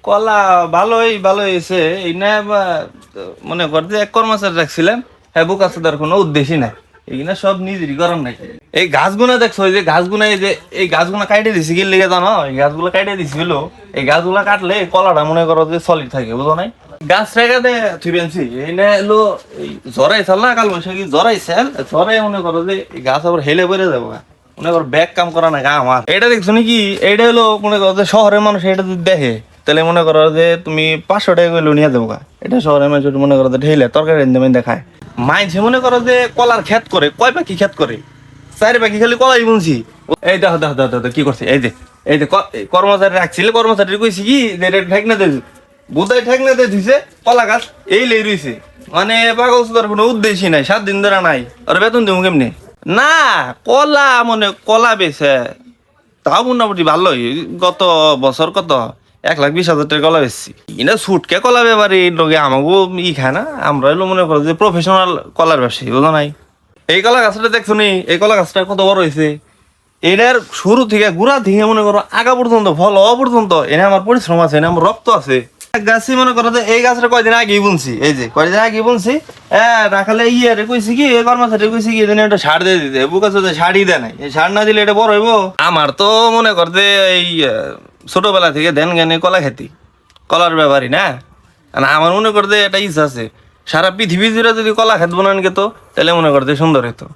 কলা ভালোই ভালো হয়েছে। এই না মনে করতে এক কর্মচারী রাখছিলাম, হ্যাঁ বুকা সুদার কোনো উদ্দেশ্যই নাই। এইগুলা সব নিজেরই করার নাই। এই গাছগুনা দেখছো, এই যে গাছগুনা, এই যে এই গাছগুলা কাটে দিছি কি লেগে জানো? এই গাছগুলা কাটে দিছিল। এই গাছগুলা কাটলে কলাটা মনে করো যে সলিড থাকে, বুঝো নাই? গাছ রেখাতে থুবেনছি এই না এলো। এই জরাইছাল না, কাল বৈশাখী জরাইছাল, জরাই মনে করো যে এই গাছ আবার হেলে পড়ে যাবো। মনে করো ব্যাগ কাম করা না গা আমার। এটা দেখছো নাকি? এইটা হলো মনে করো যে শহরের মানুষ এটা যদি দেখে তাহলে মনে করো যে তুমি 500 টাকা করে নিয়ে যাবো গা। এটা শহরের মানুষ মনে করো যে ঢেলে তরকারি দেখায়। মাইনছে মনে করো যে কলার ক্ষেত করে, কয় পাখি ক্ষেত করে, 4 পাখি খালি কলাই বুনছি। এই দেখো দেখো দেখো দেখো কি করছে। এই যে কর্মচারী রাখছিল, কর্মচারী কইছি কি যে এটা ঠেক না দে, বুধাই ঠেক না দিয়ে দিছে। কলা গাছ এই লেই রইছে। মানে পাগল সুদার কোনো উদ্দেশ্যই নাই, 7 দিন ধরে নাই। আর বেতন দেবো কেমনি? না, কলা মনে কলা বেছে তাও মোটামুটি ভালোই। গত বছর কত 1,20,000 টাকা কলা বেচছি। এটা ছুটকে কলা ব্যাপারে লোকে আমাকেও খায় না। আমরা হলো মনে করো যে প্রফেশনাল কলার ব্যবসায়ী, বুঝো নাই? এই কলা গাছটা দেখছো নি? এই কলা গাছটা কত বড় হয়েছে। এটার শুরু থেকে গুড়া থেকে মনে করো আগা পর্যন্ত, ফল হওয়া পর্যন্ত এনে আমার পরিশ্রম আছে, এনে আমার রক্ত আছে। গাছই মনে করো যে এই গাছটা কয়দিন আগেই বুনছি। এই যে কয়দিন আগে বুনছি, হ্যাঁ রাখালে ইয়ে কইছি কি এই কর্মচারী কইছি কি এদিন একটা সার দিয়ে দিতে, বুক আছে সারই দেয় নাই। এই সার না দিলে এটা বড় হইব। আমার তো মনে কর যে এই ছোটবেলা থেকে দেন জ্ঞানে কলা খেতি, কলার ব্যাপারই না। আর আমার মনে কর যে এটা ইচ্ছা আছে সারা পৃথিবী জুড়ে যদি কলা খেত বানান গেতো তাহলে মনে করতে সুন্দর হতো।